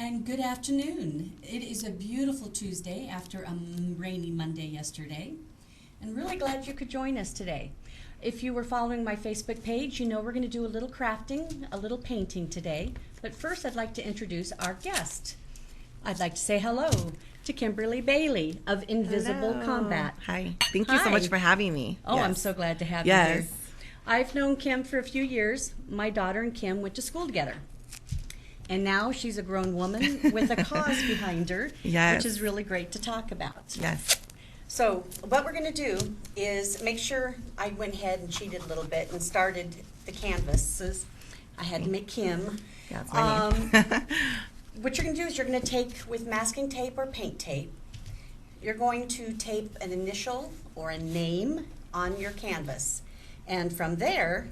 and good afternoon. It is a beautiful Tuesday after a rainy Monday yesterday, and really glad you could join us today. If you were following my Facebook page, you know we're going to do a little crafting, a little painting today. But first, I'd like to introduce our guest. I'd like to say hello to Kimberly Bailey of Invisible Hello. Combat. Hi. Thank you so much for having me. Oh, Yes. I'm so glad to have you here. I've known Kim for a few years. My daughter and Kim went to school together. And now she's a grown woman with a cause behind her, Yes. which is really great to talk about. Yes. So what we're going to do is make sure I went ahead and cheated a little bit and started the canvases. I had to make Kim. Yeah, it's my name. What you're going to do is you're going to take with masking tape or paint tape, you're going to tape an initial or a name on your canvas. And from there,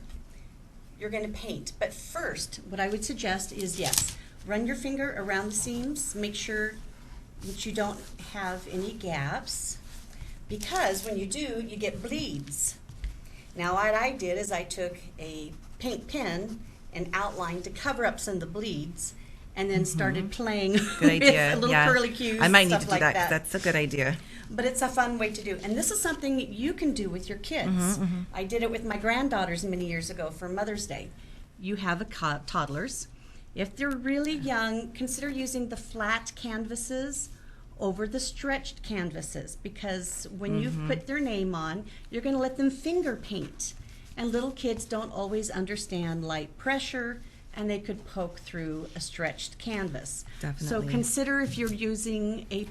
you're going to paint. But first, what I would suggest is, yes, run your finger around the seams. Make sure that you don't have any gaps, because when you do, you get bleeds. Now, what I did is I took a paint pen and outlined to cover up some of the bleeds, and then started playing Good idea. with little Yeah. curly cues. I might need stuff to do like that 'cause that's a good idea. But it's a fun way to do. And this is something you can do with your kids. I did it with my granddaughters many years ago for Mother's Day. You have toddlers. If they're really young, consider using the flat canvases over the stretched canvases, because when you've put their name on, you're going to let them finger paint. And little kids don't always understand light pressure, and they could poke through a stretched canvas. Definitely. So consider, if you're using a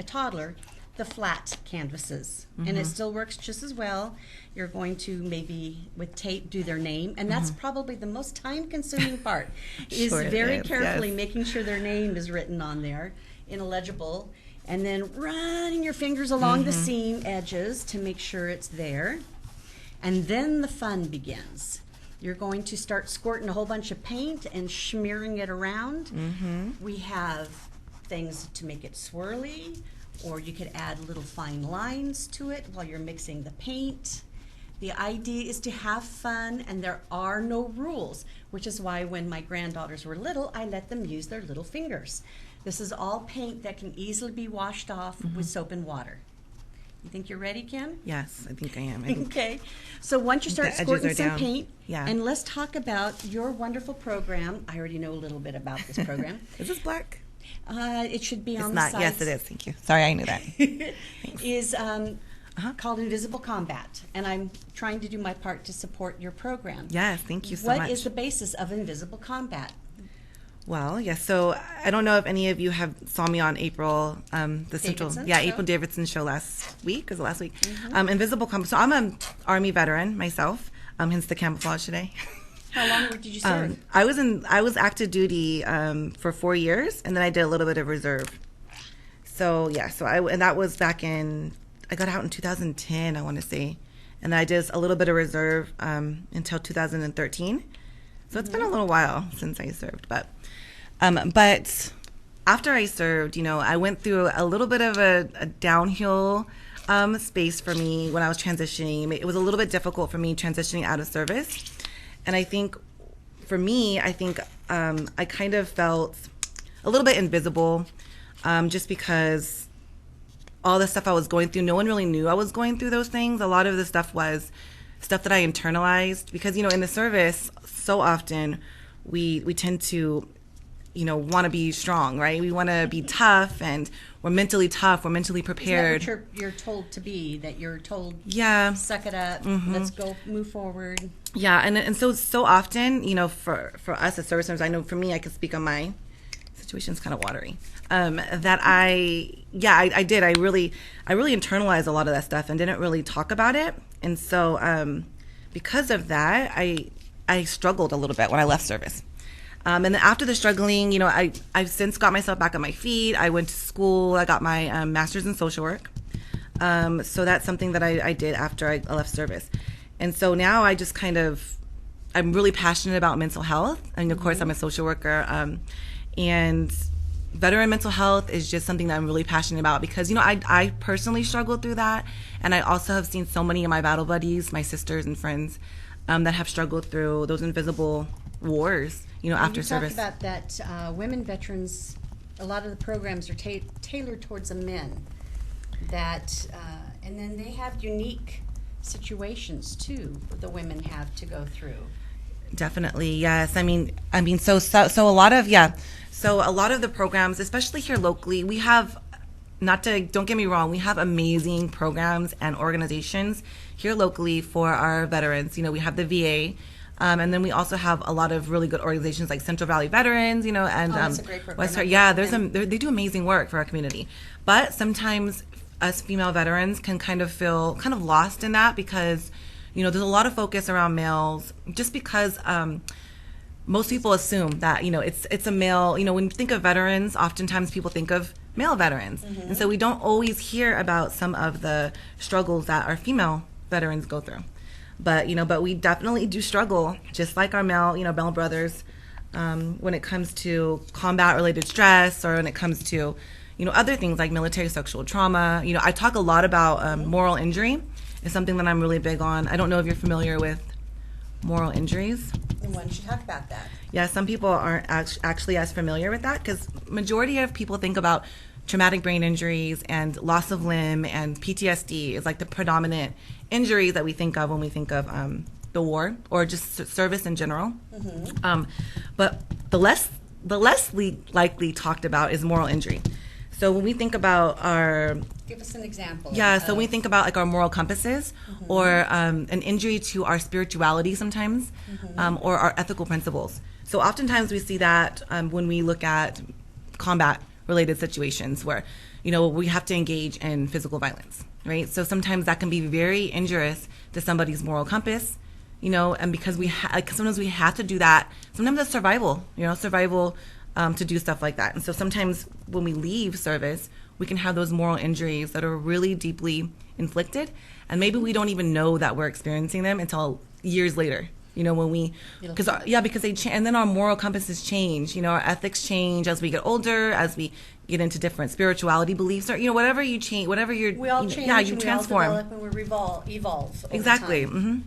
toddler, the flat canvases, and it still works just as well. You're going to maybe with tape do their name, and that's probably the most time-consuming part. Is Sure it very is, carefully yes. making sure their name is written on there in illegible, and then running your fingers along the seam edges to make sure it's there. And then the fun begins. You're going to start squirting a whole bunch of paint and smearing it around. We have things to make it swirly, or you could add little fine lines to it while you're mixing the paint. The idea is to have fun, and there are no rules, which is why when my granddaughters were little, I let them use their little fingers. This is all paint that can easily be washed off with soap and water. You think you're ready, Kim? Yes, I think I am. I think Okay, so once you start the edges squirting are some down. paint, Yeah. and let's talk about your wonderful program. I already know a little bit about this program. Is this black? It should be It's on not. the Yes, sides. it is. Thank you. Sorry, I knew that. Is called Invisible Combat, and I'm trying to do my part to support your program. Yes, thank you so What much. is the basis of Invisible Combat? Well, yes. So I don't know if any of you have saw me on April, the Central, Davidson yeah, show? April Davidson show last week. Was it last week? Invisible Combat. So I'm an Army veteran myself. Hence the camouflage today. How long did you serve? I was active duty for 4 years, and then I did a little bit of reserve. So yeah, and that was back in, I got out in 2010, I want to say, and then I did a little bit of reserve until 2013. So it's been a little while since I served, but after I served, I went through a little bit of a downhill space for me when I was transitioning. It was a little bit difficult for me transitioning out of service. And I think, for me, I kind of felt a little bit invisible, just because all the stuff I was going through, no one really knew I was going through those things. A lot of the stuff was stuff that I internalized, because, in the service, so often we tend to, want to be strong, right? We want to be tough, and we're mentally tough. We're mentally prepared. Isn't that what you're told to be? That you're told, yeah, suck it up, let's go, move forward. Yeah, and so often, for us as service members, I know for me, I can speak on my situation's kind of watery. That I did. I really internalized a lot of that stuff and didn't really talk about it. And so, because of that, I struggled a little bit when I left service. And then after the struggling, I've since got myself back on my feet. I went to school. I got my master's in social work. So that's something that I did after I left service. And so now I'm really passionate about mental health. And of course, I'm a social worker. And veteran mental health is just something that I'm really passionate about, because, I personally struggled through that. And I also have seen so many of my battle buddies, my sisters and friends, that have struggled through those invisible wars, after service. You talked about that women veterans, a lot of the programs are tailored towards the men. And then they have unique situations too the women have to go through. Definitely, yes. So a lot of the programs, especially here locally, we have, don't get me wrong, we have amazing programs and organizations here locally for our veterans. We have the VA, and then we also have a lot of really good organizations like Central Valley Veterans, and that's a great program. They do amazing work for our community. But sometimes us female veterans can kind of feel lost in that because, there's a lot of focus around males just because most people assume that, it's a male, when you think of veterans, oftentimes people think of male veterans. Mm-hmm. And so we don't always hear about some of the struggles that our female veterans go through. But we definitely do struggle, just like our male brothers, when it comes to combat-related stress or when it comes to, other things like military sexual trauma. I talk a lot about moral injury. It's something that I'm really big on. I don't know if you're familiar with moral injuries. And why don't you talk about that? Yeah, some people aren't actually as familiar with that because majority of people think about traumatic brain injuries and loss of limb and PTSD is like the predominant injuries that we think of when we think of the war or just service in general. Mm-hmm. But the less likely talked about is moral injury. So when we think about give us an example. Yeah, so when we think about like our moral compasses, mm-hmm. or an injury to our spirituality sometimes, mm-hmm. Or our ethical principles. So oftentimes we see that when we look at combat-related situations where, we have to engage in physical violence, right? So sometimes that can be very injurious to somebody's moral compass, and because sometimes we have to do that. Sometimes it's survival, to do stuff like that. And so sometimes when we leave service, we can have those moral injuries that are really deeply inflicted, and maybe we don't even know that we're experiencing them until years later. When we, because they change, and then our moral compasses change. Our ethics change as we get older, as we get into different spirituality beliefs, or whatever you change, whatever you're. We all change. You transform. We all develop and we evolve. Exactly. Over time. Mm-hmm.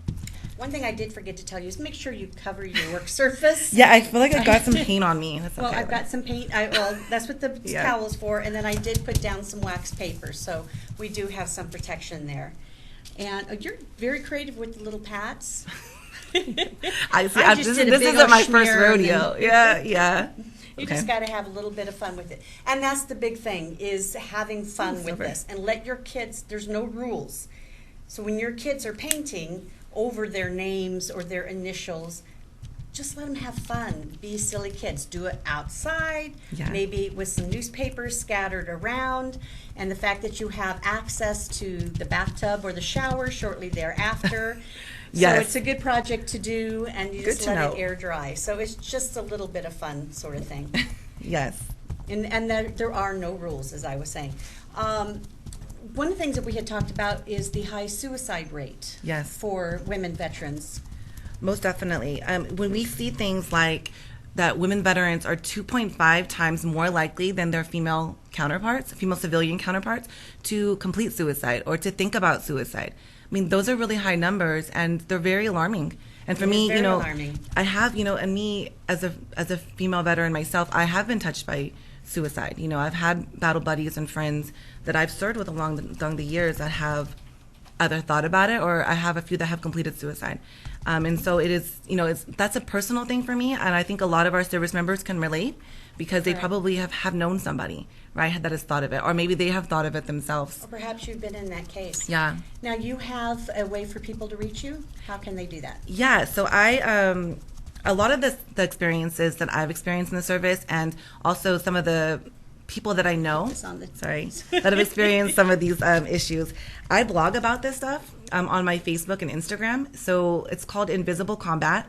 One thing I did forget to tell you is make sure you cover your work surface. Yeah, I feel like I got some paint on me. That's okay. Well, I've got some paint. That's what the towel is for. And then I did put down some wax paper, so we do have some protection there. And you're very creative with the little pats. This isn't my first rodeo. Yeah. You just got to have a little bit of fun with it. And that's the big thing, is having fun with this. And let your kids, there's no rules. So when your kids are painting over their names or their initials, just let them have fun. Be silly kids. Do it outside, maybe with some newspapers scattered around, and the fact that you have access to the bathtub or the shower shortly thereafter. Yes. So it's a good project to do, and you just let it air dry. So it's just a little bit of fun sort of thing. Yes. And there are no rules, as I was saying. One of the things that we had talked about is the high suicide rate for women veterans. Most definitely. When we see things like that, women veterans are 2.5 times more likely than their female counterparts, female civilian counterparts, to complete suicide or to think about suicide. I mean, those are really high numbers, and they're very alarming. And for me, alarming. I have, and me as a female veteran myself, I have been touched by suicide. I've had battle buddies and friends that I've served with along the years that have either thought about it, or I have a few that have completed suicide. And so it is, that's a personal thing for me, and I think a lot of our service members can relate because they probably have known somebody, right, that has thought of it, or maybe they have thought of it themselves. Or perhaps you've been in that case. Yeah. Now, you have a way for people to reach you? How can they do that? Yeah, so a lot of the experiences that I've experienced in the service, and also some of the people that I know, that have experienced some of these issues, I blog about this stuff on my Facebook and Instagram. So it's called Invisible Combat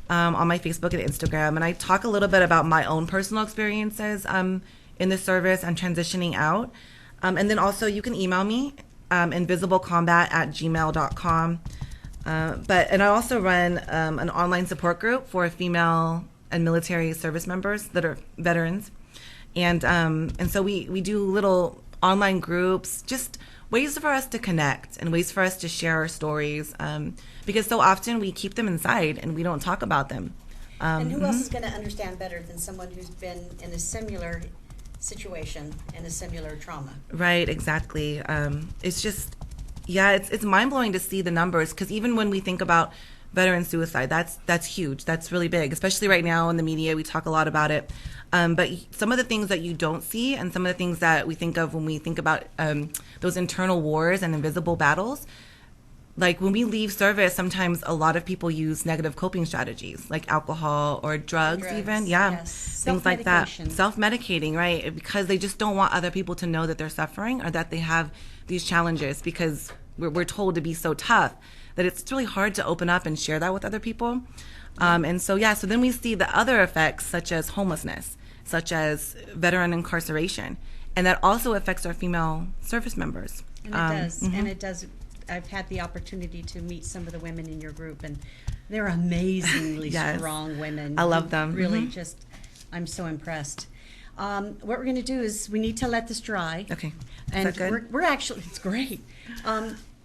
on my Facebook and Instagram. And I talk a little bit about my own personal experiences in the service and transitioning out. And then also you can email me, invisiblecombat@gmail.com. And I also run an online support group for female and military service members that are veterans. And so we do little online groups, just ways for us to connect and ways for us to share our stories, because so often we keep them inside and we don't talk about them. And who else is going to understand better than someone who's been in a similar situation and a similar trauma? Right, exactly. It's just, yeah, it's mind-blowing to see the numbers, because even when we think about veteran suicide, that's huge. That's really big, especially right now in the media. We talk a lot about it. But some of the things that you don't see, and some of the things that we think of when we think about those internal wars and invisible battles, like when we leave service, sometimes a lot of people use negative coping strategies like alcohol or drugs even. Yeah. Yes. Things like that. Self-medication. Self-medicating, right? Because they just don't want other people to know that they're suffering or that they have these challenges, because we're told to be so tough that it's really hard to open up and share that with other people. And so then we see the other effects, such as homelessness, such as veteran incarceration. And that also affects our female service members. And it does. And it does. I've had the opportunity to meet some of the women in your group, and they're amazingly Yes. strong women. I love them. Really, just, I'm so impressed. What we're going to do is we need to let this dry. Okay. Is And that good? we're actually, it's great.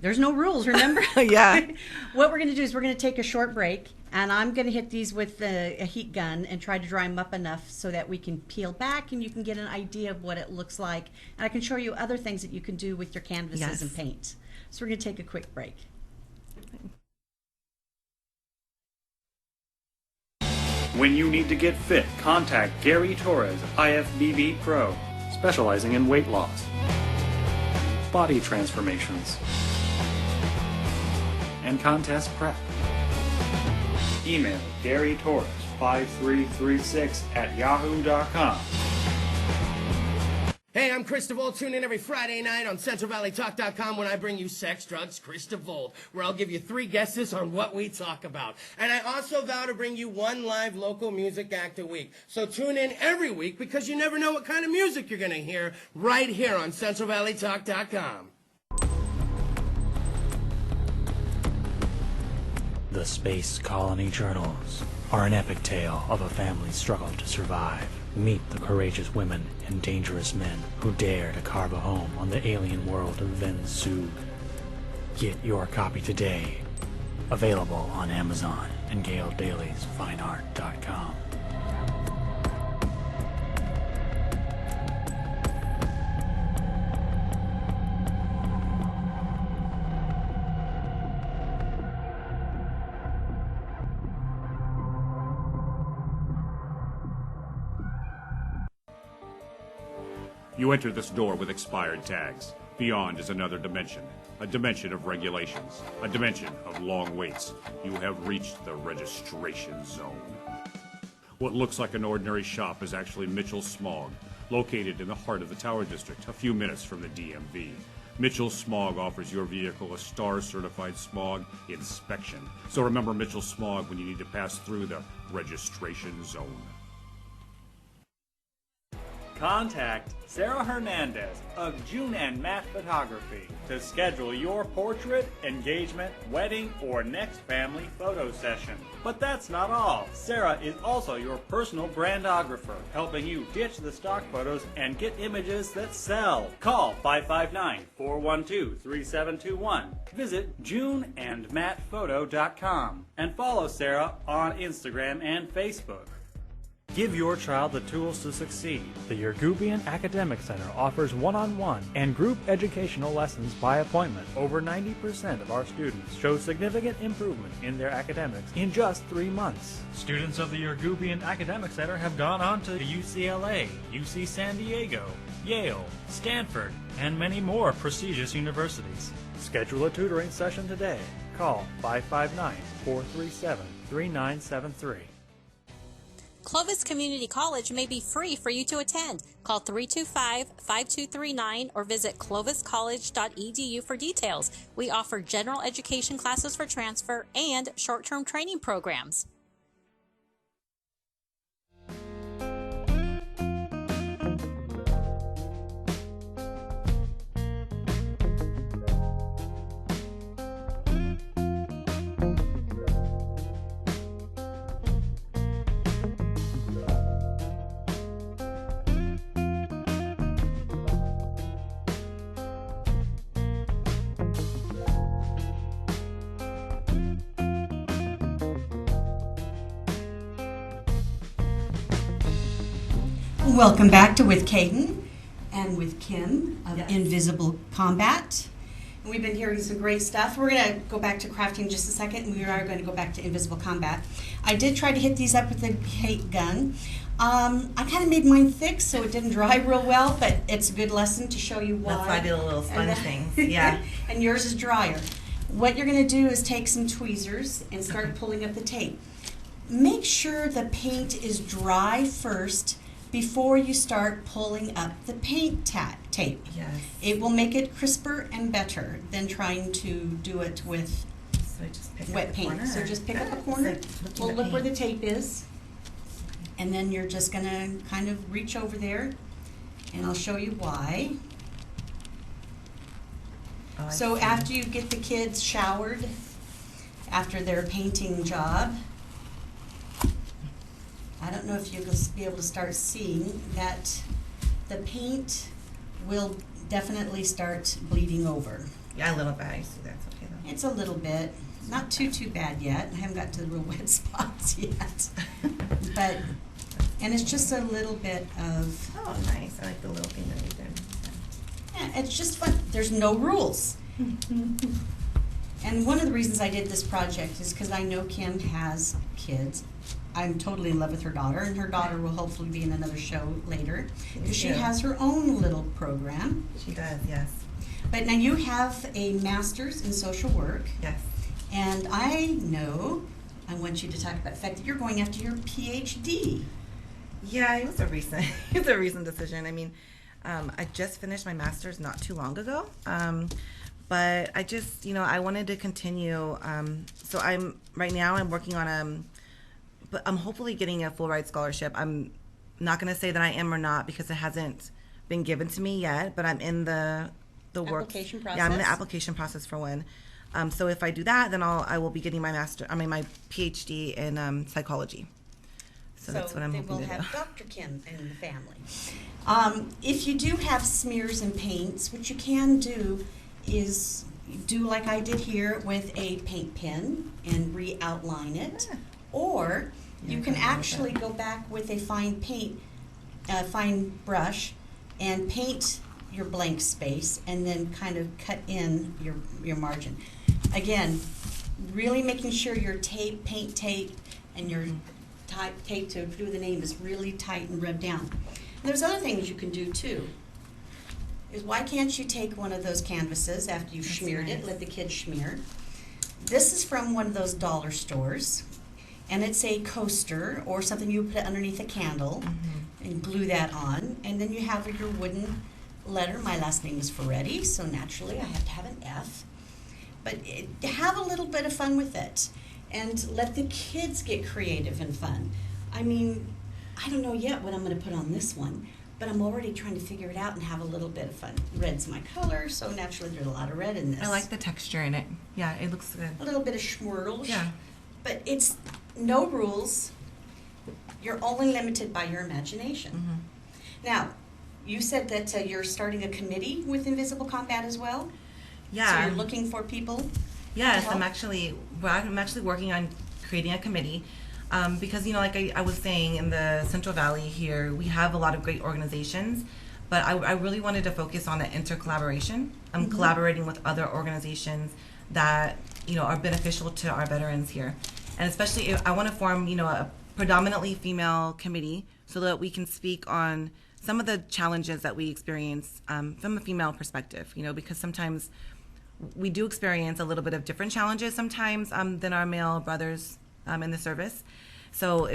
There's no rules, remember? Yeah. What we're going to do is we're going to take a short break, and I'm going to hit these with a heat gun and try to dry them up enough so that we can peel back and you can get an idea of what it looks like. And I can show you other things that you can do with your canvases Yes. and paint. So we're going to take a quick break. When you need to get fit, contact Gary Torres, IFBB Pro, specializing in weight loss, body transformations, and contest prep. Email Gary Torres 5336 at yahoo.com. Hey, I'm Chris DeVolt. Tune in every Friday night on CentralValleyTalk.com when I bring you Sex, Drugs, Chris DeVolt, where I'll give you 3 guesses on what we talk about. And I also vow to bring you 1 live local music act a week. So tune in every week, because you never know what kind of music you're going to hear right here on CentralValleyTalk.com. The Space Colony Journals are an epic tale of a family's struggle to survive. Meet the courageous women and dangerous men who dare to carve a home on the alien world of Vensu. Get your copy today. Available on Amazon and GailDailiesFineArt.com. You enter this door with expired tags. Beyond is another dimension, a dimension of regulations, a dimension of long waits. You have reached the registration zone. What looks like an ordinary shop is actually Mitchell Smog, located in the heart of the Tower District, a few minutes from the DMV. Mitchell Smog offers your vehicle a STAR-certified smog inspection. So remember Mitchell Smog when you need to pass through the registration zone. Contact Sarah Hernandez of June and Matte Photography to schedule your portrait, engagement, wedding, or next family photo session. But that's not all. Sarah is also your personal brandographer, helping you ditch the stock photos and get images that sell. Call 559-412-3721. Visit JuneandMattPhoto.com and follow Sarah on Instagram and Facebook. Give your child the tools to succeed. The Yergubian Academic Center offers one-on-one and group educational lessons by appointment. Over 90% of our students show significant improvement in their academics in just 3 months. Students of the Yergubian Academic Center have gone on to UCLA, UC San Diego, Yale, Stanford, and many more prestigious universities. Schedule a tutoring session today. Call 559-437-3973. Clovis Community College may be free for you to attend. Call 325-5239 or visit cloviscollege.edu for details. We offer general education classes for transfer and short-term training programs. Welcome back to With Kaden and with Kim of Yes. Invisible Combat. And we've been hearing some great stuff. We're going to go back to crafting in just a second, and we are going to go back to Invisible Combat. I did try to hit these up with the hate gun. I kind of made mine thick so it didn't dry real well, but it's a good lesson to show you why. That's why I did a little sponge things. Yeah. And yours is drier. What you're going to do is take some tweezers and start pulling up the tape. Make sure the paint is dry first before you start pulling up the paint tape. Yes. It will make it crisper and better than trying to do it with So I just pick wet up the paint. corner. So just pick up a corner. It's like looking Well, at look where the paint. tape is. And then you're just going to kind of reach over there, and I'll show you why. Oh, I So see. after you get the kids showered, after their painting job, I don't know if you'll be able to start seeing that the paint will definitely start bleeding over. Yeah, a little bit. I see that's okay though. It's a little bit, not too bad yet. I haven't got to the real wet spots yet. But, and it's just a little bit of, Oh, nice. I like the little thing that you did. yeah, it's just fun. There's no rules. And one of the reasons I did this project is because I know Kim has kids. I'm totally in love with her daughter, and her daughter will hopefully be in another show later. Because she Yeah. has her own little program. She does, yes. But now you have a master's in social work, Yes. and I know, I want you to talk about the fact that you're going after your PhD. Yeah, it was a recent it was a recent decision. I mean, I just finished my master's not too long ago. But I just, I wanted to continue. So I'm working on but I'm hopefully getting a full ride scholarship. I'm not going to say that I am or not because it hasn't been given to me yet, but I'm in the work. Application Yeah, I'm in the process? application process for one. So if I do that, then I will be getting my my PhD in psychology. So that's what I'm they hoping will to have do. Dr. Kim in the family. If you do have smears and paints, what you can do is do like I did here with a paint pen and re-outline it. Or you Yeah, can I like actually that. go back with a fine brush and paint your blank space and then kind of cut in your margin. Again, really making sure your paint tape and your tape to do the name is really tight and rubbed down. And there's other things you can do too. Is why can't you take one of those canvases after you've That's smeared it, nice. let the kids smear. This is from one of those dollar stores, and it's a coaster or something you put underneath a candle and glue that on, and then you have your wooden letter. My last name is Ferretti, so naturally I have to have an F. But have a little bit of fun with it, and let the kids get creative and fun. I mean, I don't know yet what I'm going to put on this one, but I'm already trying to figure it out and have a little bit of fun. Red's my color, so naturally there's a lot of red in this. I like the texture in it. Yeah, it looks good. A little bit of schmurls. Yeah. But it's no rules. You're only limited by your imagination. Now, you said that you're starting a committee with Invisible Combat as well? Yeah. So you're looking for people? Yes, to I'm help? actually working on creating a committee because like I was saying, in the Central Valley here, we have a lot of great organizations, but I really wanted to focus on the intercollaboration. I'm collaborating with other organizations that are beneficial to our veterans here, and especially I want to form a predominantly female committee so that we can speak on some of the challenges that we experience from a female perspective. Because sometimes we do experience a little bit of different challenges sometimes than our male brothers in the service. So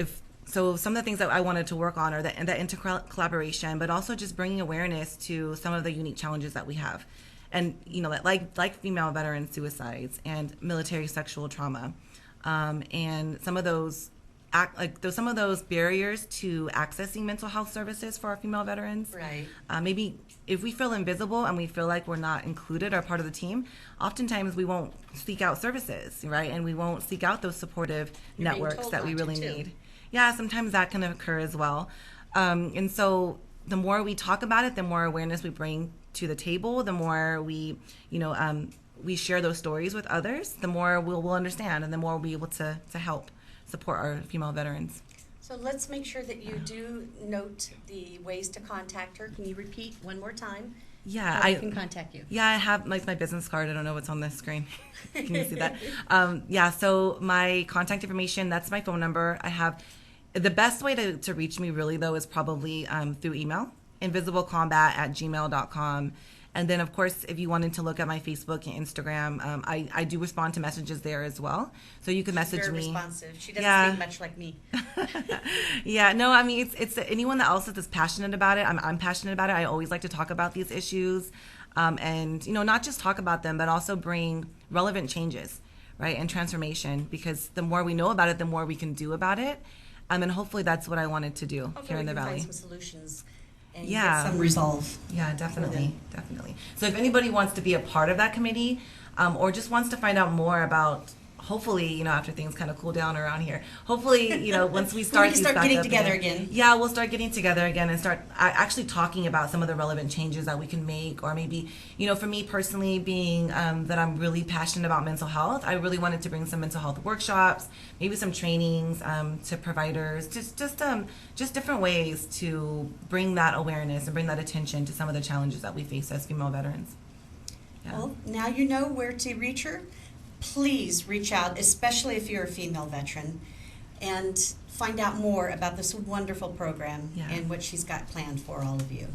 some of the things that I wanted to work on are the intercollaboration, but also just bringing awareness to some of the unique challenges that we have. And, like female veteran suicides and military sexual trauma, and some of those barriers to accessing mental health services for our female veterans. Right. Maybe if we feel invisible and we feel like we're not included or part of the team, oftentimes we won't seek out services, right? And we won't seek out those supportive You're being networks told that we not to, really too. need. Yeah, sometimes that can occur as well. And so the more we talk about it, the more awareness we bring to the table, the more we share those stories with others, the more we'll understand, and the more we'll be able to help support our female veterans. So let's make sure that you do note the ways to contact her. Can you repeat one more time? Yeah, How we can contact you. Yeah, I have like my business card. I don't know what's on the screen. Can you see that? Yeah, so my contact information, that's my phone number. I have the best way to reach me really though is probably through email, invisiblecombat@gmail.com. And then, of course, if you wanted to look at my Facebook and Instagram, I do respond to messages there as well. So you can message Very me. responsive. She doesn't think much like me. Yeah, no, I mean, it's anyone that else that's passionate about it. I'm passionate about it. I always like to talk about these issues, and not just talk about them, but also bring relevant changes, right, and transformation. Because the more we know about it, the more we can do about it, and hopefully that's what I wanted to do here in the Valley. Find some solutions. And Yeah. get some resolve. Yeah, definitely. So if anybody wants to be a part of that committee, or just wants to find out more about, hopefully, after things kind of cool down around here, hopefully, once we start, we can start getting together again. Yeah, we'll start getting together again and start actually talking about some of the relevant changes that we can make, or maybe, for me personally, being that I'm really passionate about mental health, I really wanted to bring some mental health workshops, maybe some trainings to providers, just different ways to bring that awareness and bring that attention to some of the challenges that we face as female veterans. Yeah. Well, now you know where to reach her. Please reach out, especially if you're a female veteran, and find out more about this wonderful program and what she's got planned for all of you.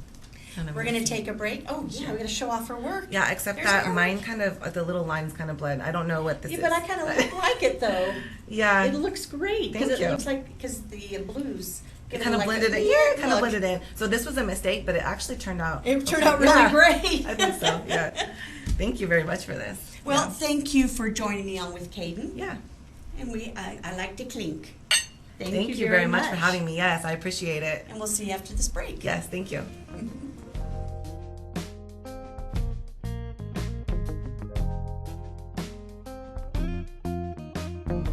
We're going to take a break. Oh, yeah, we're going to show off her work. Yeah, except There's that her mine work. kind of, the little lines kind of blend. I don't know what this is. Yeah, but I kind of like it, though. Yeah. It looks great. Thank It you. looks like, because the blues. It kind of blended it. Yeah, it kind of blended in. So this was a mistake, but it actually turned out. It turned out really great. I think so. Yeah. Thank you very much for this. Well, thank you for joining me on with Kaden. Yeah. And I like to clink. Thank you very much for having me. Yes, I appreciate it. And we'll see you after this break. Yes, thank you.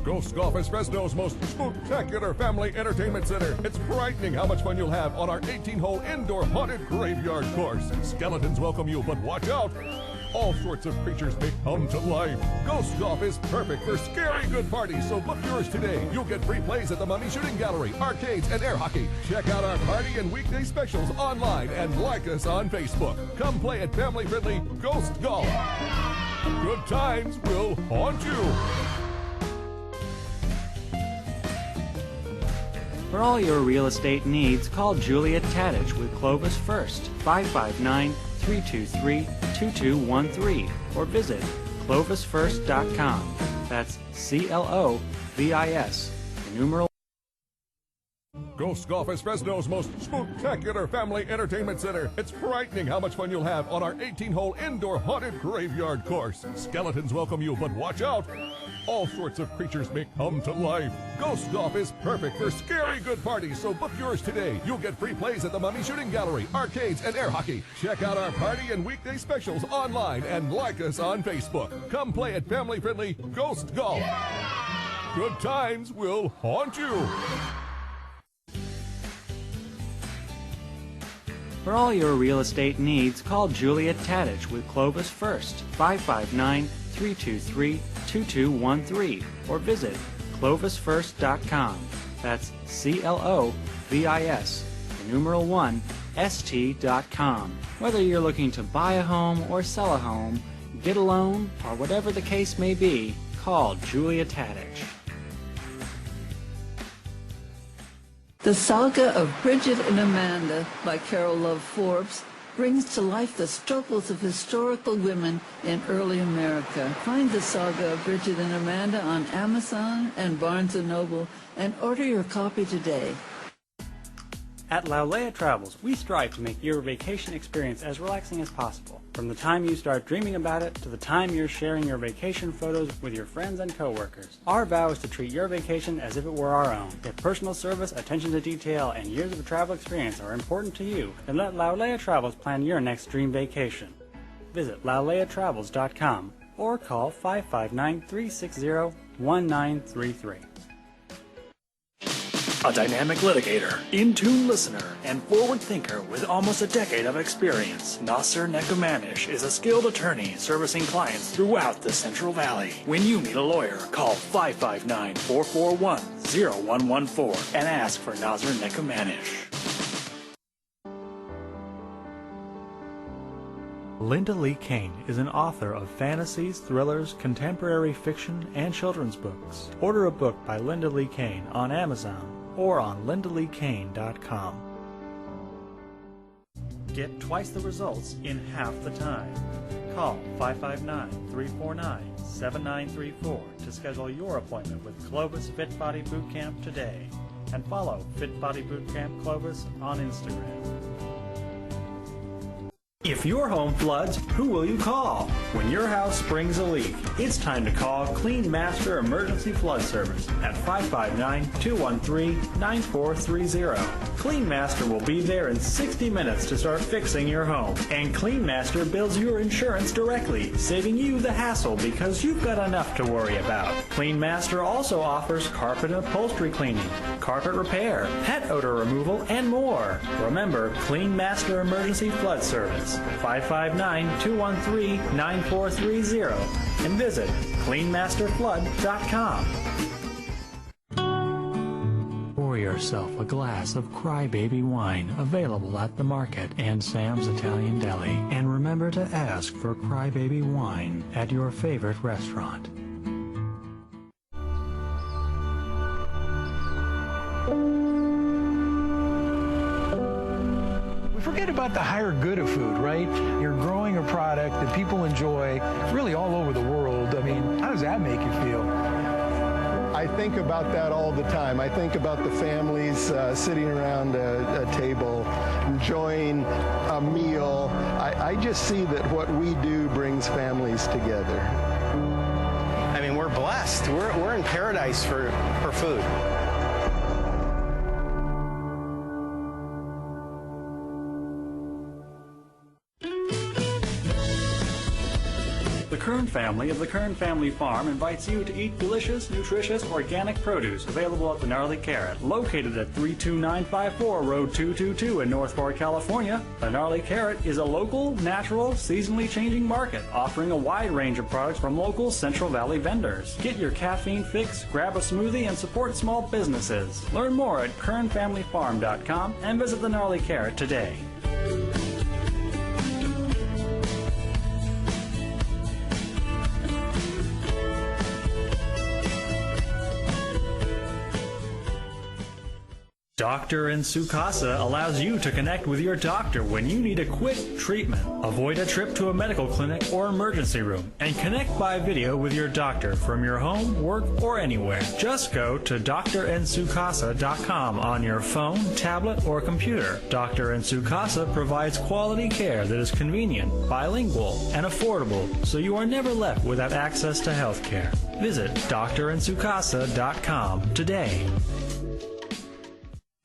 Ghost Golf is Fresno's most spectacular family entertainment center. It's frightening how much fun you'll have on our 18-hole indoor haunted graveyard course. Skeletons welcome you, but watch out. All sorts of creatures may come to life. Ghost Golf is perfect for scary good parties, so book yours today. You'll get free plays at the Mummy Shooting Gallery, arcades, and air hockey. Check out our party and weekday specials online and like us on Facebook. Come play at family-friendly Ghost Golf. Good times will haunt you. For all your real estate needs, call Julia Tadich with Clovis First, 559-323-2213, or visit clovisfirst.com. That's CLOVIS, numeral. Ghost Golf is Fresno's most spectacular family entertainment center. It's frightening how much fun you'll have on our 18-hole indoor haunted graveyard course. Skeletons welcome you, but watch out. All sorts of creatures may come to life. Ghost Golf is perfect for scary good parties, so book yours today. You'll get free plays at the Mummy Shooting Gallery, arcades, and air hockey. Check out our party and weekday specials online and like us on Facebook. Come play at family-friendly Ghost Golf. Good times will haunt you. For all your real estate needs, call Julia Tadich with Clovis First, 559-323-2213, or visit clovisfirst.com. That's CLOVIS, numeral 1, ST.com. Whether you're looking to buy a home or sell a home, get a loan, or whatever the case may be, call Julia Tadich. The Saga of Bridget and Amanda by Carol Love Forbes brings to life the struggles of historical women in early America. Find the Saga of Bridget and Amanda on Amazon and Barnes & Noble and order your copy today. At Laulea Travels, we strive to make your vacation experience as relaxing as possible. From the time you start dreaming about it to the time you're sharing your vacation photos with your friends and coworkers. Our vow is to treat your vacation as if it were our own. If personal service, attention to detail, and years of travel experience are important to you, then let Laulea Travels plan your next dream vacation. Visit lauleatravels.com or call 559-360-1933. A dynamic litigator, in-tune listener, and forward thinker with almost a decade of experience, Nasser Nekomanish is a skilled attorney servicing clients throughout the Central Valley. When you need a lawyer, call 559-441-0000. 0114 and ask for Nazir Nekomanish. Linda Lee Kane is an author of fantasies, thrillers, contemporary fiction, and children's books. Order a book by Linda Lee Kane on Amazon or on lindaleekane.com. Get twice the results in half the time. Call 559-349-7934 to schedule your appointment with Clovis Fit Body Boot Camp today. And follow Fit Body Boot Camp Clovis on Instagram. If your home floods, who will you call? When your house springs a leak, it's time to call Clean Master Emergency Flood Service at 559-213-9430. Clean Master will be there in 60 minutes to start fixing your home. And Clean Master bills your insurance directly, saving you the hassle because you've got enough to worry about. Clean Master also offers carpet and upholstery cleaning, carpet repair, pet odor removal, and more. Remember, Clean Master Emergency Flood Service. 559-213-9430 and visit cleanmasterflood.com. Pour yourself a glass of Crybaby wine available at the market and Sam's Italian Deli. And remember to ask for Crybaby wine at your favorite restaurant. Forget about the higher good of food, right? You're growing a product that people enjoy really all over the world. I mean, how does that make you feel? I think about that all the time. I think about the families sitting around a table, enjoying a meal. I just see that what we do brings families together. I mean, we're blessed. We're in paradise for food. The Kern family of the Kern Family Farm invites you to eat delicious, nutritious, organic produce available at the Gnarly Carrot, located at 32954 Road 222 in Northport, California. The Gnarly Carrot is a local, natural, seasonally changing market, offering a wide range of products from local Central Valley vendors. Get your caffeine fix, grab a smoothie, and support small businesses. Learn more at KernFamilyFarm.com and visit the Gnarly Carrot today. Doctor in Sukasa allows you to connect with your doctor when you need a quick treatment. Avoid a trip to a medical clinic or emergency room and connect by video with your doctor from your home, work, or anywhere. Just go to drnsukasa.com on your phone, tablet, or computer. Dr. in Sukasa provides quality care that is convenient, bilingual, and affordable, so you are never left without access to health care. Visit drnsukasa.com today.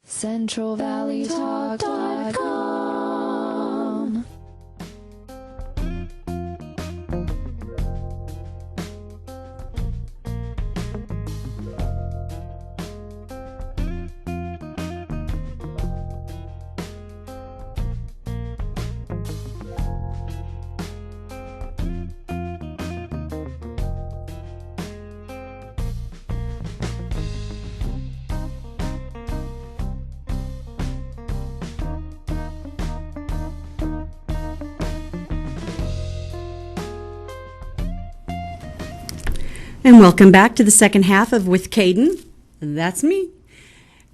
CentralValleyTalk.com. And welcome back to the second half of With Kaden. That's me.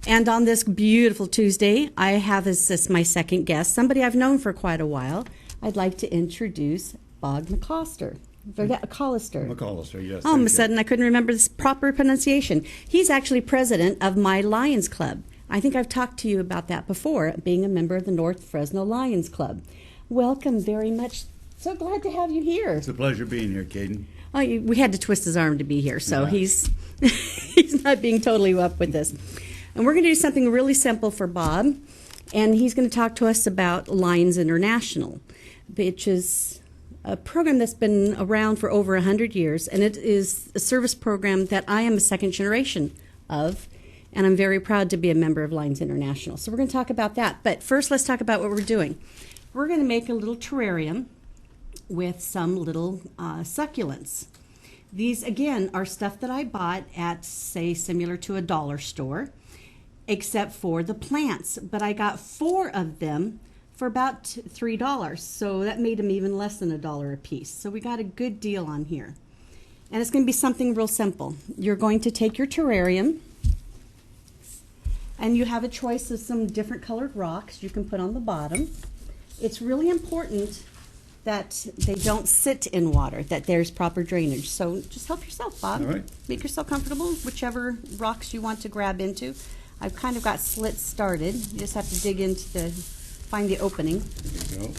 And on this beautiful Tuesday, I have as my second guest, somebody I've known for quite a while. I'd like to introduce Bob McCollister. McCollister, yes. All of a sudden, I couldn't remember the proper pronunciation. He's actually president of my Lions Club. I think I've talked to you about that before, being a member of the North Fresno Lions Club. Welcome very much. So glad to have you here. It's a pleasure being here, Kaden. Oh, we had to twist his arm to be here, so Yeah. he's not being totally up with this. And we're going to do something really simple for Bob, and he's going to talk to us about Lions International, which is a program that's been around for over 100 years, and it is a service program that I am a second generation of, and I'm very proud to be a member of Lions International. So we're going to talk about that. But first, let's talk about what we're doing. We're going to make a little terrarium with some little succulents. These, again, are stuff that I bought at, say, similar to a dollar store, except for the plants. But I got 4 of them for about $3, so that made them even less than $1 a piece. So we got a good deal on here. And it's going to be something real simple. You're going to take your terrarium, and you have a choice of some different colored rocks you can put on the bottom. It's really important that they don't sit in water, that there's proper drainage. So just help yourself, Bob. All right. Make yourself comfortable, whichever rocks you want to grab into. I've kind of got slits started. You just have to dig into find the opening. There you go.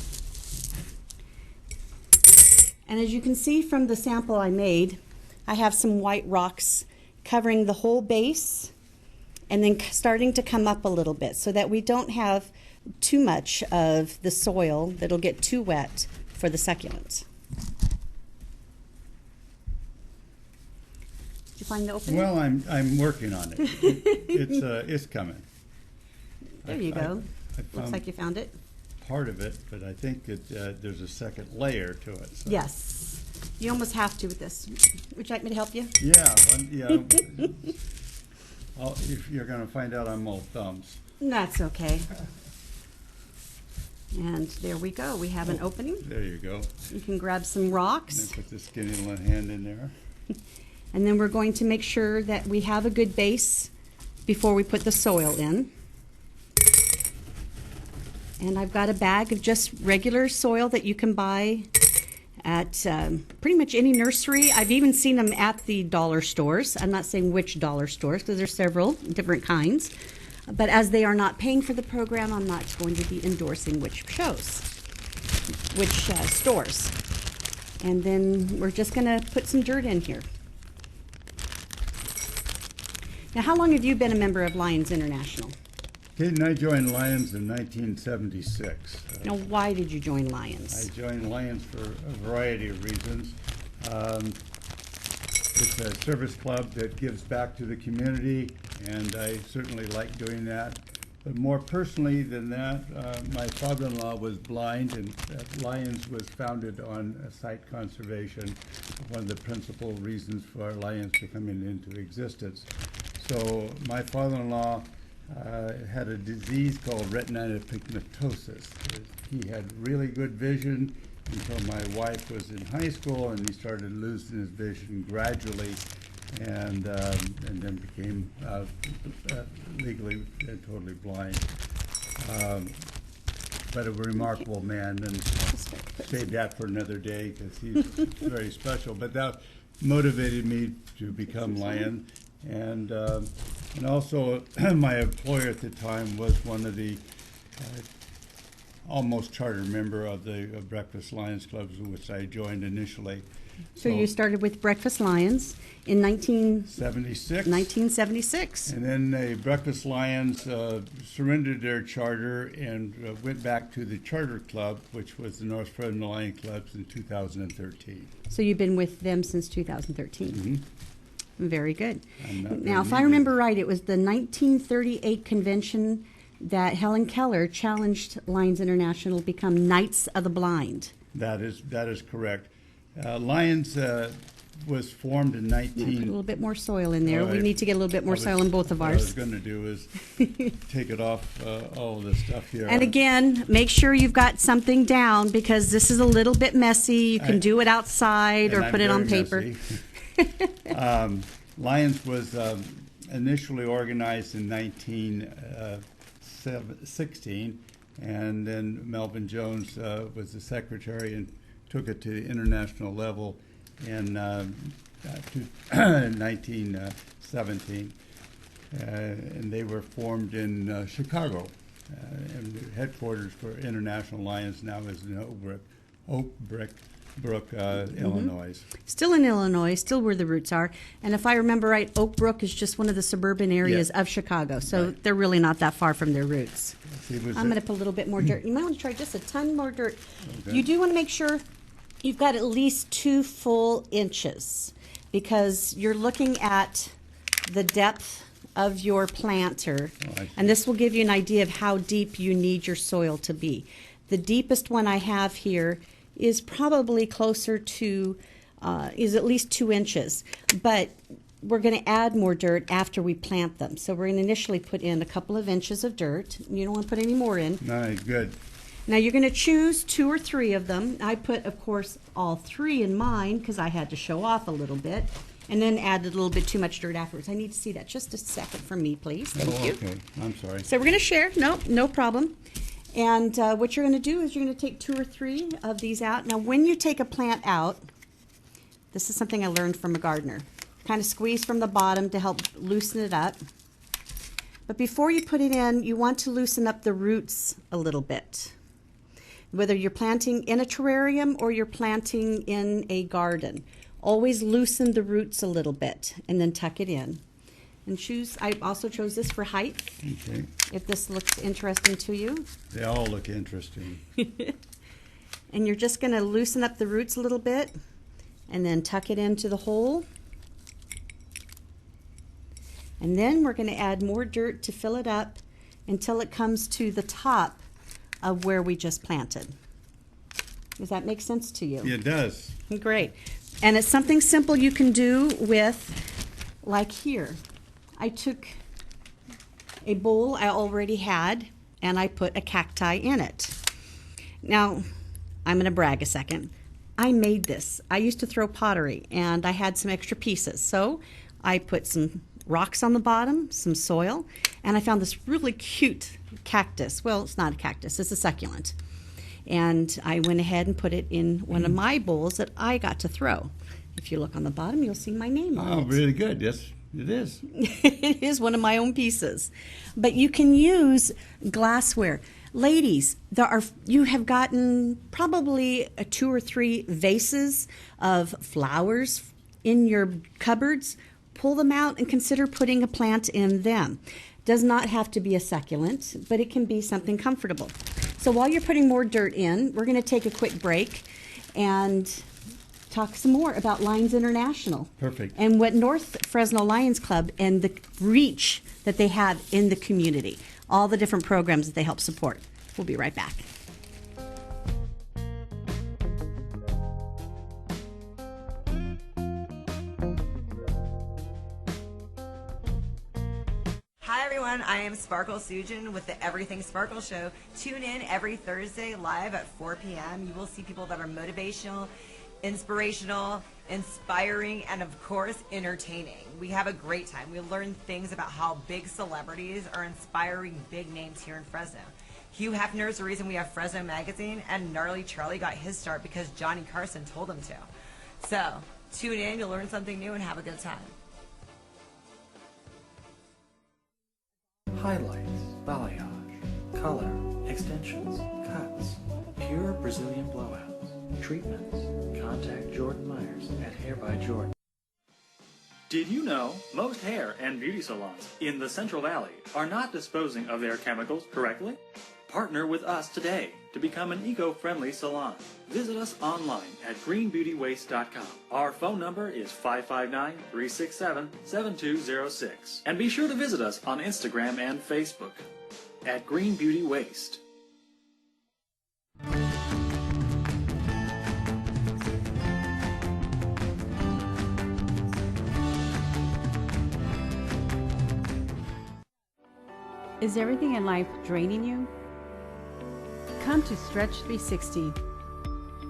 And as you can see from the sample I made, I have some white rocks covering the whole base and then starting to come up a little bit so that we don't have too much of the soil that'll get too wet for the succulents. Did you find the opening? Well, I'm working on it. It's coming. There you go. I Looks like you found it. Part of it, but I think there's a second layer to it. So. Yes. You almost have to with this. Would you like me to help you? Yeah. If you're going to find out I'm all thumbs. That's okay. And there we go. We have an opening. There you go. You can grab some rocks. And then put the skinny little hand in there. And then we're going to make sure that we have a good base before we put the soil in. And I've got a bag of just regular soil that you can buy at pretty much any nursery. I've even seen them at the dollar stores. I'm not saying which dollar stores because there's several different kinds. But as they are not paying for the program, I'm not going to be endorsing which stores. And then we're just going to put some dirt in here. Now, how long have you been a member of Lions International? Kaden, I joined Lions in 1976. Now, why did you join Lions? I joined Lions for a variety of reasons. It's a service club that gives back to the community, and I certainly like doing that. But more personally than that, my father-in-law was blind, and Lions was founded on site conservation, one of the principal reasons for Lions becoming into existence. So my father-in-law had a disease called retinitis pigmentosus. He had really good vision until my wife was in high school, and he started losing his vision gradually, and then became legally and totally blind. But a remarkable man, and save that for another day because he's very special. But that motivated me to become Lion, and also my employer at the time was one of the almost charter member of the Breakfast Lions Clubs, in which I joined initially. So you started with Breakfast Lions in 1976. And then the Breakfast Lions surrendered their charter and went back to the charter club, which was the North Fresno Lion Clubs, in 2013. So you've been with them since 2013. Mm-hmm. Very good. Now, if I remember right, it was the 1938 convention that Helen Keller challenged Lions International to become Knights of the Blind. That is correct. Lions was formed in Put a little bit more soil in there. Right. We need to get a little bit more soil in both of ours. What I was going to do is take it off all of this stuff here. And again, make sure you've got something down because this is a little bit messy. You can do it outside or put it on paper. Lions was initially organized in 1916, and then Melvin Jones was the secretary and took it to the international level in 1917. And they were formed in Chicago. And the headquarters for International Lions now is in Oak Brook, Illinois. Still in Illinois, still where the roots are. And if I remember right, Oak Brook is just one of the suburban areas of Chicago. So they're really not that far from their roots. I'm going to put a little bit more dirt. You might want to try just a ton more dirt. Okay. You do want to make sure you've got at least 2 full inches because you're looking at the depth of your planter. And this will give you an idea of how deep you need your soil to be. The deepest one I have here is probably closer to is at least 2 inches. But we're going to add more dirt after we plant them. So we're going to initially put in a couple of inches of dirt. You don't want to put any more in. Nice, good. Now you're going to choose 2 or 3 of them. I put, of course, all 3 in mine because I had to show off a little bit, and then added a little bit too much dirt afterwards. I need to see that just a second for me, please. Thank you. Okay, I'm sorry. So we're going to share. No problem. And what you're going to do is you're going to take 2 or 3 of these out. Now when you take a plant out, this is something I learned from a gardener. Kind of squeeze from the bottom to help loosen it up. But before you put it in, you want to loosen up the roots a little bit. Whether you're planting in a terrarium or you're planting in a garden, always loosen the roots a little bit and then tuck it in. And choose, I also chose this for height. Okay. If this looks interesting to you. They all look interesting. And you're just going to loosen up the roots a little bit and then tuck it into the hole. And then we're going to add more dirt to fill it up until it comes to the top of where we just planted. Does that make sense to you? It does. Great. And it's something simple you can do with, like here. I took a bowl I already had and I put a cacti in it. Now, I'm going to brag a second. I made this. I used to throw pottery and I had some extra pieces. So I put some rocks on the bottom, some soil, and I found this really cute cactus. Well, it's not a cactus, it's a succulent. And I went ahead and put it in one of my bowls that I got to throw. If you look on the bottom, you'll see my name on it. Oh, really good. Yes, it is. It is one of my own pieces. But you can use glassware. Ladies, you have gotten probably 2 or 3 vases of flowers in your cupboards. Pull them out and consider putting a plant in them. Does not have to be a succulent, but it can be something comfortable. So while you're putting more dirt in, we're going to take a quick break and talk some more about Lions International. Perfect. And what North Fresno Lions Club and the reach that they have in the community. All the different programs that they help support. We'll be right back. Hi everyone, I am Sparkle Sujin with the Everything Sparkle Show. Tune in every Thursday live at 4 p.m. You will see people that are motivational, inspirational, inspiring, and of course, entertaining. We have a great time. We learn things about how big celebrities are inspiring big names here in Fresno. Hugh Hefner is the reason we have Fresno Magazine, and Gnarly Charlie got his start because Johnny Carson told him to. So, tune in, you'll learn something new, and have a good time. Highlights, balayage, color, extensions, cuts, pure Brazilian blowouts, treatments. Contact Jordan Myers at Hair by Jordan. Did you know most hair and beauty salons in the Central Valley are not disposing of their chemicals correctly? Partner with us today to become an eco-friendly salon. Visit us online at greenbeautywaste.com. Our phone number is 559-367-7206. And be sure to visit us on Instagram and Facebook at Green Beauty Waste. Is everything in life draining you? Come to Stretch 360.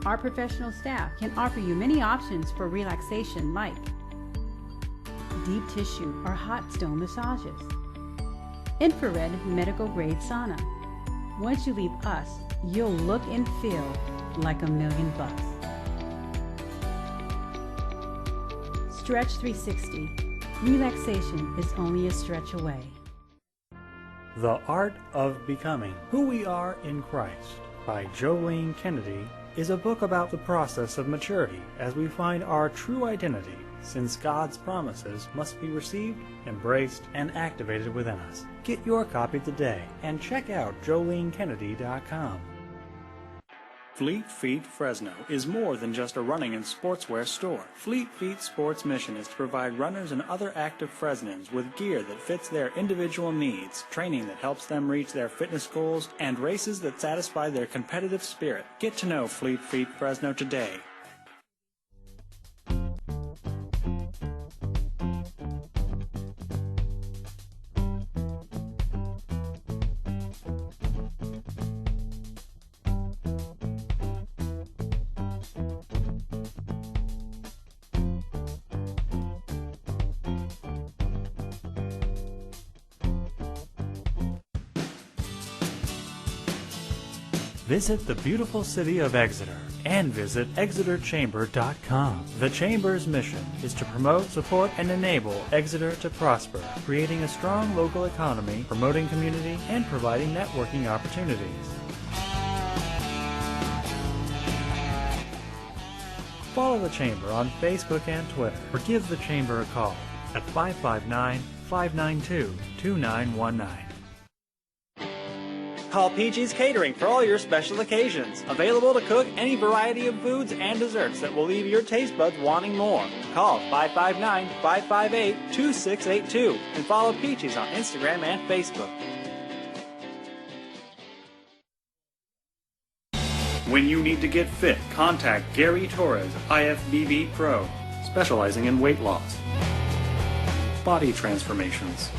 Our professional staff can offer you many options for relaxation like deep tissue or hot stone massages, infrared medical grade sauna. Once you leave us, you'll look and feel like $1,000,000. Stretch 360. Relaxation is only a stretch away. The Art of Becoming Who We Are in Christ by Jolene Kennedy is a book about the process of maturity as we find our true identity, since God's promises must be received, embraced, and activated within us. Get your copy today and check out jolenekennedy.com. Fleet Feet Fresno is more than just a running and sportswear store. Fleet Feet Sports' mission is to provide runners and other active Fresnans with gear that fits their individual needs, training that helps them reach their fitness goals, and races that satisfy their competitive spirit. Get to know Fleet Feet Fresno today. Visit the beautiful city of Exeter and visit exeterchamber.com. The Chamber's mission is to promote, support, and enable Exeter to prosper, creating a strong local economy, promoting community, and providing networking opportunities. Follow the Chamber on Facebook and Twitter, or give the Chamber a call at 559-592-2919. Call Peachy's Catering for all your special occasions. Available to cook any variety of foods and desserts that will leave your taste buds wanting more. Call 559-558-2682 and follow Peachy's on Instagram and Facebook. When you need to get fit, contact Gary Torres of IFBB Pro, specializing in weight loss, body transformations,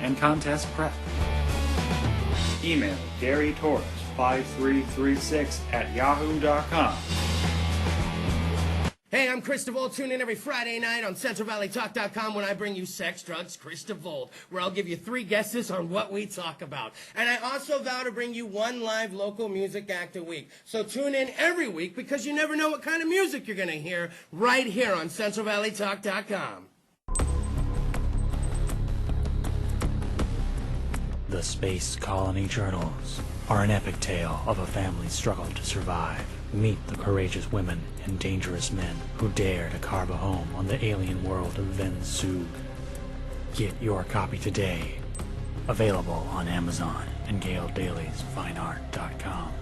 and contest prep. Email GaryTorres5336@yahoo.com. Hey, I'm Chris DeVold. Tune in every Friday night on CentralValleyTalk.com when I bring you Sex, Drugs, Chris DeVold, where I'll give you 3 guesses on what we talk about. And I also vow to bring you 1 live local music act a week. So tune in every week because you never know what kind of music you're going to hear right here on CentralValleyTalk.com. The Space Colony Journals are an epic tale of a family's struggle to survive. Meet the courageous women and dangerous men who dare to carve a home on the alien world of Vensug. Get your copy today. Available on Amazon and Gail Daly's FineArt.com.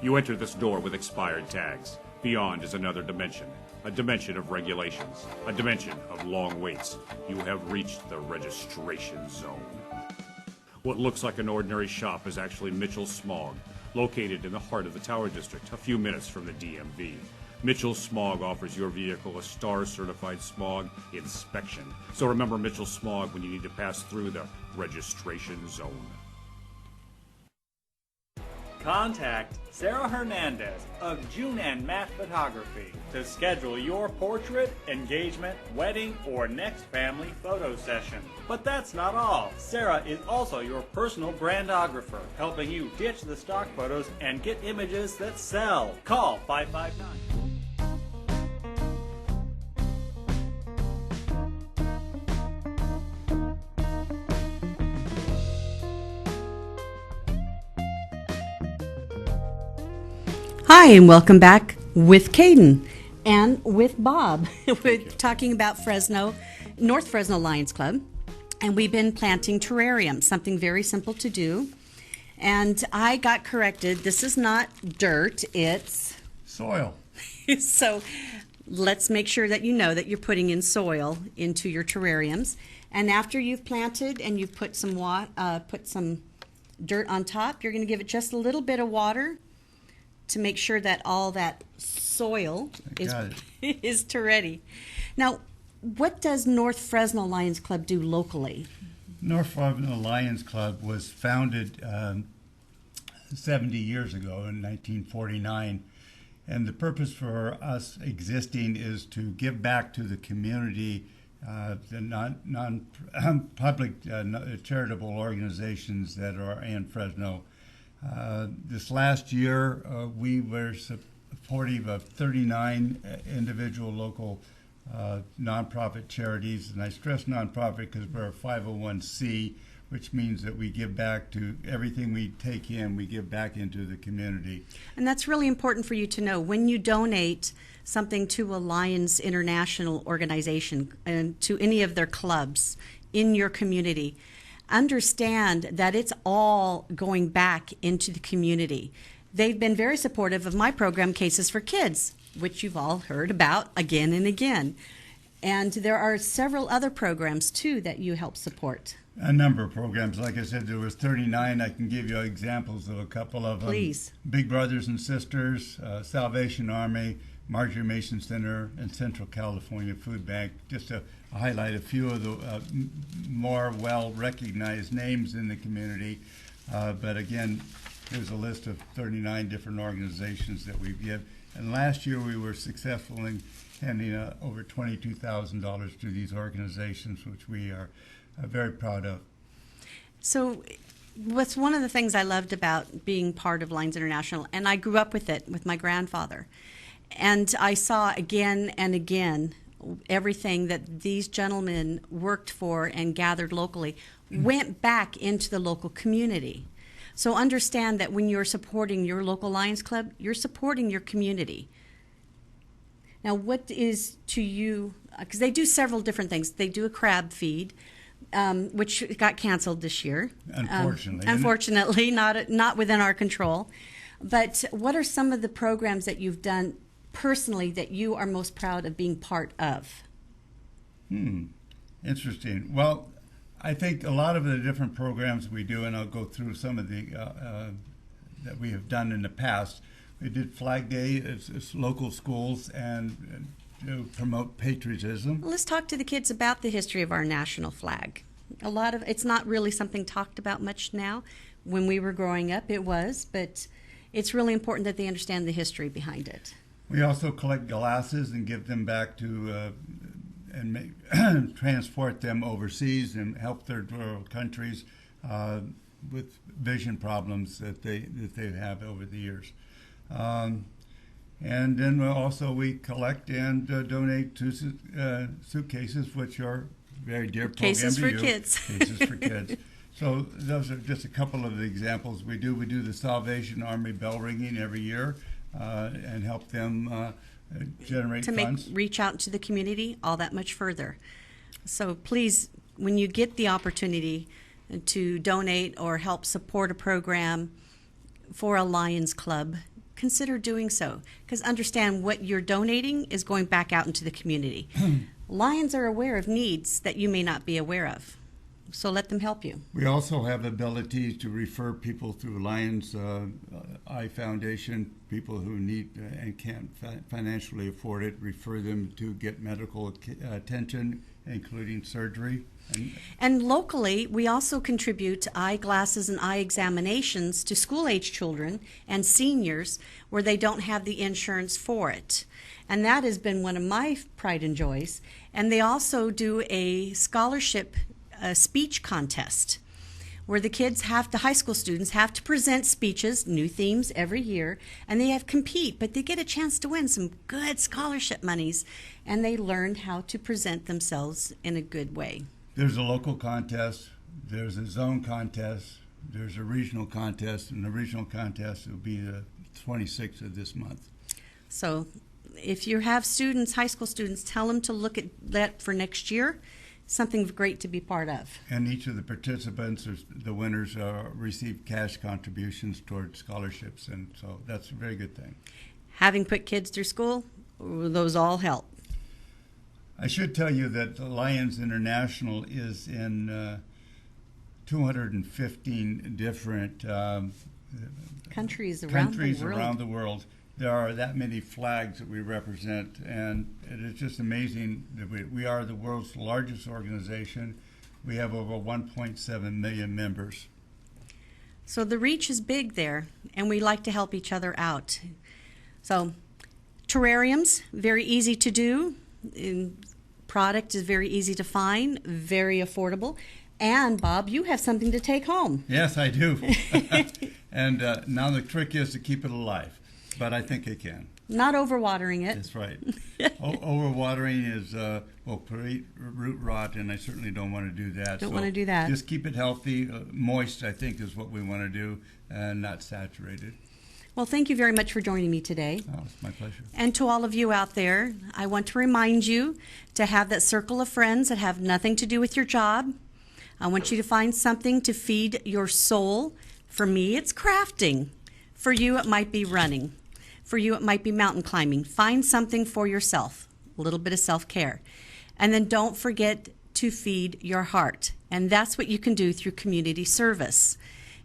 You enter this door with expired tags. Beyond is another dimension, a dimension of regulations, a dimension of long waits. You have reached the registration zone. What looks like an ordinary shop is actually Mitchell's Smog, located in the heart of the Tower District, a few minutes from the DMV. Mitchell's Smog offers your vehicle a STAR-certified smog inspection. So remember Mitchell's Smog when you need to pass through the registration zone. Contact Sarah Hernandez of June and Matt Photography to schedule your portrait, engagement, wedding, or next family photo session. But that's not all. Sarah is also your personal brandographer, helping you ditch the stock photos and get images that sell. Call 559. Hi, and welcome back with Kaden and with Bob. We're talking about Fresno, North Fresno Lions Club, and we've been planting terrariums, something very simple to do. And I got corrected. This is not dirt, it's soil. So let's make sure that you know that you're putting in soil into your terrariums. And after you've planted and you've put some dirt on top, you're going to give it just a little bit of water to make sure that all that soil is ready. Now, what does North Fresno Lions Club do locally? North Fresno Lions Club was founded 70 years ago in 1949, and the purpose for us existing is to give back to the community, the non-public charitable organizations that are in Fresno. This last year, we were supportive of 39 individual local nonprofit charities, and I stress nonprofit because we're a 501c, which means that we give back to everything we take in, we give back into the community. And that's really important for you to know. When you donate something to a Lions International organization and to any of their clubs in your community, understand that it's all going back into the community. They've been very supportive of my program, Cases for Kids, which you've all heard about again and again. And there are several other programs, too, that you help support. A number of programs. Like I said, there was 39. I can give you examples of a couple of them. Please. Big Brothers and Sisters, Salvation Army, Marjorie Mason Center, and Central California Food Bank, just to highlight a few of the more well-recognized names in the community. But again, here's a list of 39 different organizations that we give. And last year we were successful in handing over $22,000 to these organizations, which we are very proud of. So what's one of the things I loved about being part of Lions International, and I grew up with it with my grandfather, and I saw again and again everything that these gentlemen worked for and gathered locally went back into the local community. So understand that when you're supporting your local Lions Club, you're supporting your community. Now, what is to you, because they do several different things. They do a crab feed, which got canceled this year. Unfortunately, not within our control. But what are some of the programs that you've done personally that you are most proud of being part of? Interesting. Well, I think a lot of the different programs we do, and I'll go through some of the that we have done in the past. We did Flag Day. It's local schools and to promote patriotism. Let's talk to the kids about the history of our national flag. A lot of it's not really something talked about much now. When we were growing up, it was, but it's really important that they understand the history behind it. We also collect glasses and give them back to and transport them overseas and help third world countries with vision problems that they have over the years. And then also we collect and donate to suitcases, which are very dear program Cases to for you. kids. Cases for kids. So those are just a couple of the examples we do. We do the Salvation Army bell ringing every year and help them generate to funds. reach out to the community all that much further. So please, when you get the opportunity to donate or help support a program for a Lions Club, consider doing so, because understand what you're donating is going back out into the community. Lions are aware of needs that you may not be aware of, so let them help you. We also have ability to refer people through Lions Eye Foundation, people who need and can't financially afford it, refer them to get medical attention, including surgery. And locally, we also contribute eyeglasses and eye examinations to school-age children and seniors where they don't have the insurance for it. And that has been one of my pride and joys. And they also do a scholarship speech contest where the kids the high school students have to present speeches, new themes every year, and they have compete, but they get a chance to win some good scholarship monies, and they learn how to present themselves in a good way. There's a local contest, there's a zone contest, there's a regional contest, and the regional contest will be the 26th of this month. So if you have students, high school students, tell them to look at that for next year. Something great to be part of. And each of the participants, the winners, receive cash contributions toward scholarships, and so that's a very good thing. Having put kids through school, those all help. I should tell you that Lions International is in 215 different countries around the world. There are that many flags that we represent, and it is just amazing that we are the world's largest organization. We have over 1.7 million members. So the reach is big there, and we like to help each other out. So terrariums, very easy to do. Product is very easy to find, very affordable. And Bob, you have something to take home. Yes, I do. And now the trick is to keep it alive. But I think it can. Not overwatering it. That's right. Overwatering is will create root rot, and I certainly don't want to do that. Don't want to do that. Just keep it healthy. Moist, I think, is what we want to do, and not saturated. Well, thank you very much for joining me today. Oh, it's my pleasure. And to all of you out there, I want to remind you to have that circle of friends that have nothing to do with your job. I want you to find something to feed your soul. For me, it's crafting. For you, it might be running. For you, it might be mountain climbing. Find something for yourself, a little bit of self-care. And then don't forget to feed your heart. And that's what you can do through community service.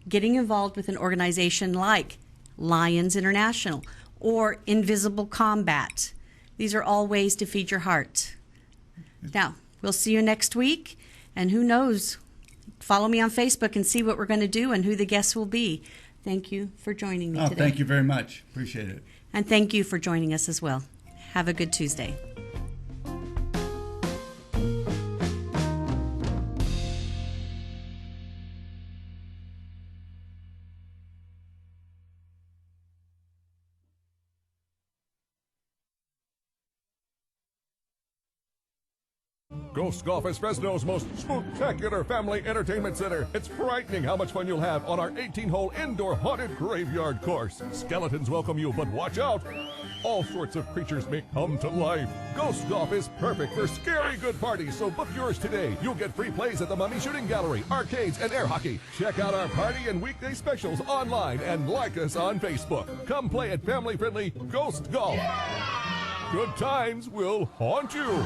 Getting involved with an organization like Lions International or Invisible Combat. These are all ways to feed your heart. Now, we'll see you next week, and who knows, follow me on Facebook and see what we're going to do and who the guests will be. Thank you for joining me today. Thank you very much. Appreciate it. And thank you for joining us as well. Have a good Tuesday. Ghost Golf is Fresno's most spectacular family entertainment center. It's frightening how much fun you'll have on our 18-hole indoor haunted graveyard course. Skeletons welcome you, but watch out. All sorts of creatures may come to life. Ghost Golf is perfect for scary good parties, so book yours today. You'll get free plays at the Mummy Shooting Gallery, arcades, and air hockey. Check out our party and weekday specials online and like us on Facebook. Come play at family-friendly Ghost Golf. Good times will haunt you.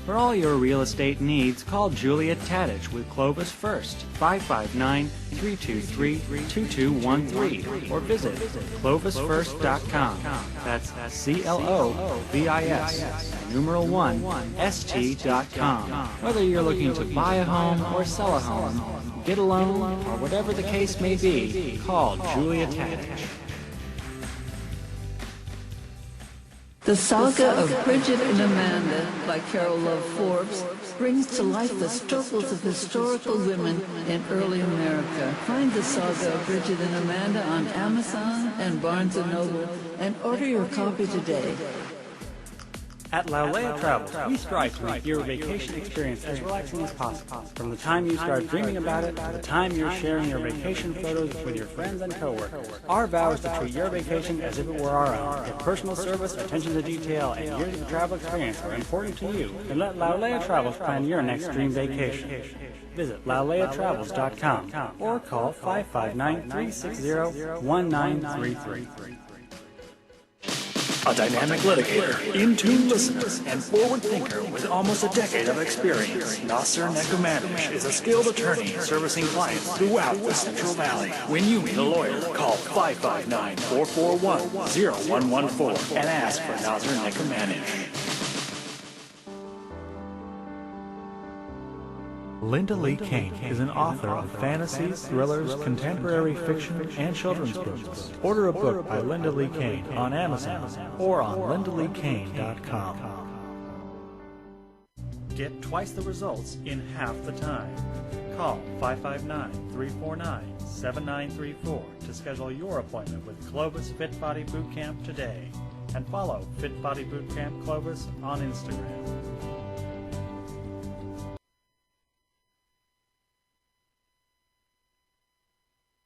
For all your real estate needs, call Julia Tadich with Clovis First, 559-323-2213, or visit clovisfirst.com. That's CLOVIS, numeral 1, ST.com. Whether you're looking to buy a home or sell a home, get a loan, or whatever the case may be, call Julia Tadich. The Saga of Bridget and Amanda by Carol Love Forbes brings to life the struggles of historical women in early America. Find the Saga of Bridget and Amanda on Amazon and Barnes & Noble and order your copy today. At Laulea Travels, we strive to make your vacation experience as relaxing as possible. From the time you start dreaming about it to the time you're sharing your vacation photos with your friends and coworkers, our vow is to treat your vacation as if it were our own. If personal service, attention to detail, and years of travel experience are important to you, then let Laulea Travels plan your next dream vacation. Visit lauleatravels.com or call 559-360-1933. A dynamic litigator, in-tune listener, and forward thinker with almost a decade of experience, Nasser Nekumanish is a skilled attorney servicing clients throughout the Central Valley. When you need a lawyer, call 559-441-0114 and ask for Nasser Nekumanish. Linda Lee Kane is an author of fantasies, thrillers, contemporary fiction, and children's books. Order a book by Linda Lee Kane on Amazon or on lindaleekane.com. Get twice the results in half the time. Call 559-349-7934 to schedule your appointment with Clovis Fit Body Bootcamp today. And follow Fit Body Bootcamp Clovis on Instagram.